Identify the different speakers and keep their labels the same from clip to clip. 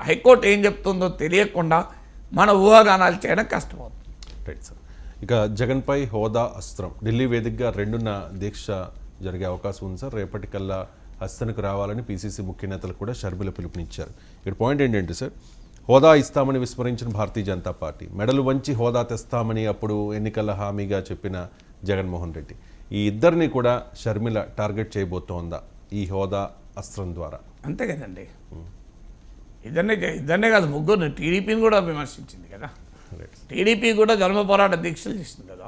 Speaker 1: High court ఏం చెప్తుందో తెలియకుండా మన ఊహాగానాలు చేయడం కష్టమవుతుంది.
Speaker 2: Right sir. ఇక జగన్పై హోదా అస్త్రం ఢిల్లీ వేదికగా 2న దీక్ష జరిగే అవకాశం ఉంది సార్. రేపటికల్లా హస్తనకు రావాలని పీసీసీ ముఖ్య నేతలు కూడా షర్మిల పిలుపునిచ్చారు. ఇక్కడ పాయింట్ ఏంటంటే సార్, హోదా ఇస్తామని విస్మరించిన భారతీయ జనతా పార్టీ, మెడలు వంచి హోదా తెస్తామని అప్పుడు ఎన్నికల హామీగా చెప్పిన జగన్మోహన్ రెడ్డి, ఈ ఇద్దరిని కూడా షర్మిల టార్గెట్ చేయబోతోందా ఈ హోదా అస్త్రం ద్వారా?
Speaker 1: అంతే కదండి. ఇద్దరినే కాదు, ముగ్గురు టీడీపీని కూడా విమర్శించింది కదా. టీడీపీ కూడా ధర్మ పోరాట దీక్షలు చేసింది కదా.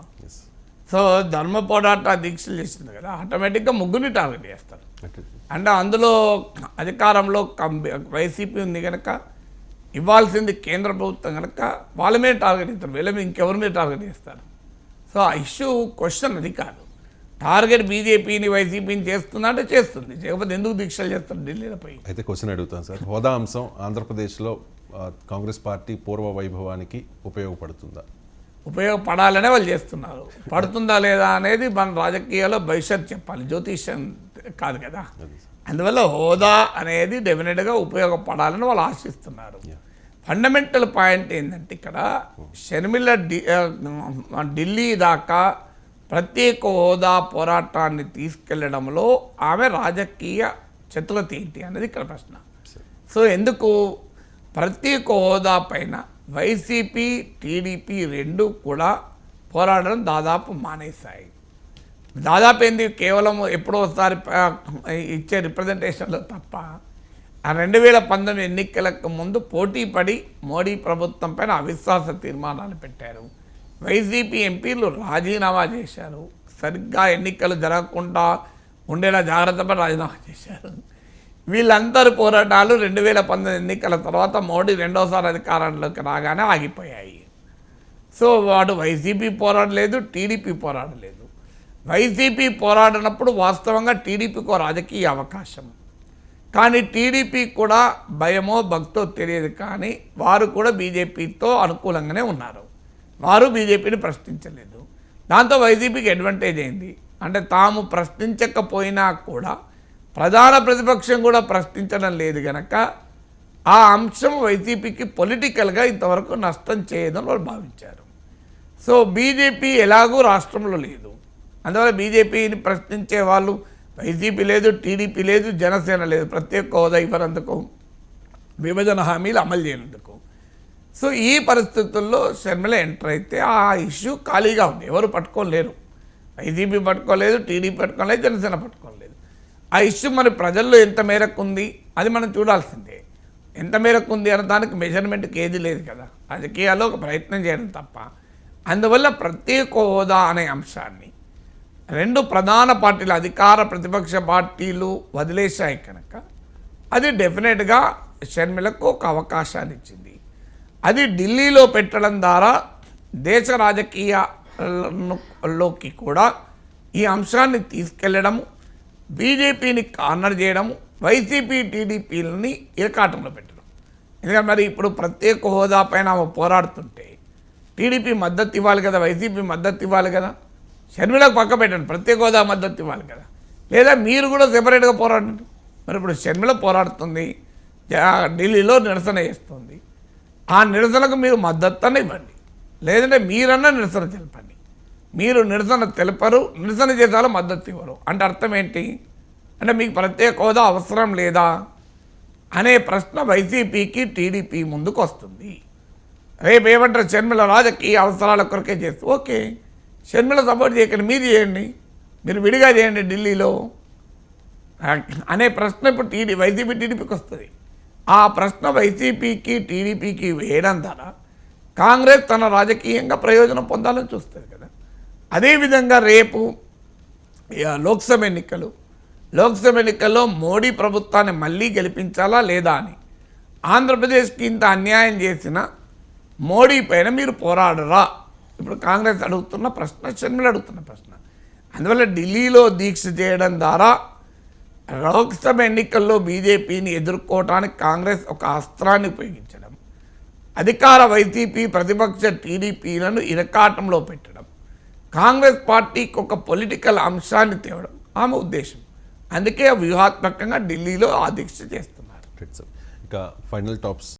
Speaker 1: సో ధర్మ పోరాట దీక్షలు చేసింది కదా, ఆటోమేటిక్గా ముగ్గురిని టార్గెట్ చేస్తారు. అంటే అందులో అధికారంలో వైసీపీ ఉంది కనుక ఇవ్వాల్సింది కేంద్ర ప్రభుత్వం కనుక వాళ్ళ మీద టార్గెట్ చేస్తారు, వీళ్ళ మీద ఇంకెవరి మీద టార్గెట్ చేస్తారు. సో ఆ ఇష్యూ క్వశ్చన్ అది కాదు. టార్గెట్ బీజేపీని వైసీపీని చేస్తుందా అంటే చేస్తుంది, చేయకపోతే ఎందుకు దీక్షలు చేస్తారు ఢిల్లీలపై?
Speaker 2: అయితే క్వశ్చన్ అడుగుతాను సార్, హోదా అంశం ఆంధ్రప్రదేశ్లో కాంగ్రెస్ పార్టీ పూర్వ వైభవానికి ఉపయోగపడుతుందా?
Speaker 1: ఉపయోగపడాలనే వాళ్ళు చేస్తున్నారు. పడుతుందా లేదా అనేది మన రాజకీయాల్లో భవిష్యత్ చెప్పాలి, జ్యోతిష్యం కాదు కదా. అందువల్ల హోదా అనేది డెఫినెట్గా ఉపయోగపడాలని వాళ్ళు ఆశిస్తున్నారు. ఫండమెంటల్ పాయింట్ ఏంటంటే ఇక్కడ షర్మిల ఢిల్లీ దాకా ప్రత్యేక హోదా పోరాటాన్ని తీసుకెళ్లడంలో ఆమె రాజకీయ చతురత ఏంటి అనేది ఇక్కడ ప్రశ్న. సో ఎందుకు ప్రత్యేక హోదా పైన వైసీపీ టీడీపీ రెండు కూడా పోరాడడం దాదాపు మానేశాయి. దాదాపు ఏంది, కేవలం ఎప్పుడో ఒకసారి ఇచ్చే రిప్రజెంటేషన్లో తప్ప ఆ 2019 ఎన్నికలకు ముందు పోటీ పడి మోడీ ప్రభుత్వం పైన అవిశ్వాస తీర్మానాలు పెట్టారు. వైసీపీ ఎంపీలు రాజీనామా చేశారు, సరిగ్గా ఎన్నికలు జరగకుండా ఉండేలా జాగ్రత్త పడి రాజీనామా చేశారు. వీళ్ళందరి పోరాటాలు 2019 ఎన్నికల తర్వాత మోడీ రెండోసారి అధికారంలోకి రాగానే ఆగిపోయాయి. సో వాడు వైసీపీ పోరాడలేదు, టీడీపీ పోరాడలేదు. వైసీపీ పోరాడినప్పుడు వాస్తవంగా టీడీపీకి రాజకీయ అవకాశం, కానీ టీడీపీ కూడా భయమో భక్తో తెలియదు, కానీ వారు కూడా బీజేపీతో అనుకూలంగానే ఉన్నారు. వారు బీజేపీని ప్రశ్నించలేదు. దాంతో వైసీపీకి అడ్వాంటేజ్ అయింది. అంటే తాము ప్రశ్నించకపోయినా కూడా ప్రధాన ప్రతిపక్షం కూడా ప్రశ్నించడం లేదు కనుక ఆ అంశం వైసీపీకి పొలిటికల్గా ఇంతవరకు నష్టం చేయదని వాళ్ళు భావించారు. సో బీజేపీ ఎలాగూ రాష్ట్రంలో లేదు, అందువల్ల బీజేపీని ప్రశ్నించే వాళ్ళు వైసీపీ లేదు, టీడీపీ లేదు, జనసేన లేదు, ప్రత్యేక హోదా ఇవ్వనందుకు, విభజన హామీలు అమలు చేయనందుకు. సో ఈ పరిస్థితుల్లో షర్మిల ఎంటర్ అయితే ఆ ఇష్యూ ఖాళీగా ఉంది, ఎవరు పట్టుకోలేరు. వైసీపీ పట్టుకోలేదు, టీడీపీ పట్టుకోలేదు, జనసేన పట్టుకోలేదు. ఆ ఇష్యూ మరి ప్రజల్లో ఎంత మేరకు ఉంది అది మనం చూడాల్సిందే. ఎంత మేరకు ఉంది అన్న దానికి మెజర్మెంట్కి ఏది లేదు కదా, రాజకీయాల్లో ఒక ప్రయత్నం చేయడం తప్ప. అందువల్ల ప్రత్యేక హోదా అనే అంశాన్ని రెండు ప్రధాన పార్టీలు, అధికార ప్రతిపక్ష పార్టీలు వదిలేశాయి కనుక అది డెఫినెట్గా షర్మిలకు ఒక అవకాశాన్ని ఇచ్చింది. అది ఢిల్లీలో పెట్టడం ద్వారా దేశ రాజకీయాల్లోకి కూడా ఈ అంశాన్ని తీసుకెళ్లడము, బీజేపీని కార్నర్ చేయడము, వైసీపీ టీడీపీలని ఇరకాటంలో పెట్టడం. ఎందుకంటే మరి ఇప్పుడు ప్రత్యేక హోదా పైన ఆమె పోరాడుతుంటే టీడీపీ మద్దతు ఇవ్వాలి కదా, వైసీపీ మద్దతు ఇవ్వాలి కదా. షర్మిలకు పక్క పెట్టండి, ప్రత్యేక హోదా మద్దతు ఇవ్వాలి కదా, లేదా మీరు కూడా సెపరేట్గా పోరాడండి. మరి ఇప్పుడు షర్మిల పోరాడుతుంది, ఢిల్లీలో నిరసన చేస్తుంది, ఆ నిరసనకు మీరు మద్దతుని ఇవ్వండి, లేదంటే మీరన్నా నిరసన తెలపండి. మీరు నిరసన తెలపరు, నిరసన చేసాలో మద్దతు ఇవ్వరు అంటే అర్థం ఏంటి? అంటే మీకు ప్రత్యేక హోదా అవసరం లేదా అనే ప్రశ్న వైసీపీకి టీడీపీ ముందుకు వస్తుంది. రేపు ఏమంటారు, షర్మిల రాజకీయ అవసరాల కొరకే చేస్తూ, ఓకే షర్మిల సపోర్ట్ చేయకండి, మీరు చేయండి, మీరు విడిగా చేయండి ఢిల్లీలో అనే ప్రశ్న ఇప్పుడు వైసీపీ టీడీపీకి వస్తుంది. ఆ ప్రశ్న వైసీపీకి టీడీపీకి వేయడం ద్వారా కాంగ్రెస్ తన రాజకీయంగా ప్రయోజనం పొందాలని చూస్తుంది కదా. అదేవిధంగా రేపు లోక్సభ ఎన్నికల్లో మోడీ ప్రభుత్వాన్ని మళ్ళీ గెలిపించాలా లేదా అని ఆంధ్రప్రదేశ్కి ఇంత అన్యాయం చేసిన మోడీ పైన మీరు పోరాడరా ఇప్పుడు కాంగ్రెస్ అడుగుతున్న ప్రశ్న, షర్మిల అడుగుతున్న ప్రశ్న. అందువల్ల ఢిల్లీలో దీక్ష చేయడం ద్వారా లోక్సభ ఎన్నికల్లో బీజేపీని ఎదుర్కోవటానికి కాంగ్రెస్ ఒక అస్త్రాన్ని ఉపయోగించడం, అధికార వైసీపీ ప్రతిపక్ష టీడీపీలను ఇరకాటంలో పెట్టడం, కాంగ్రెస్ పార్టీకి ఒక పొలిటికల్ అంశాన్ని తేవడం ఆమె ఉద్దేశం. అందుకే వ్యూహాత్మకంగా ఢిల్లీలో ఆ దీక్ష చేస్తున్నారు.
Speaker 2: ఇక ఫైనల్ టాప్స్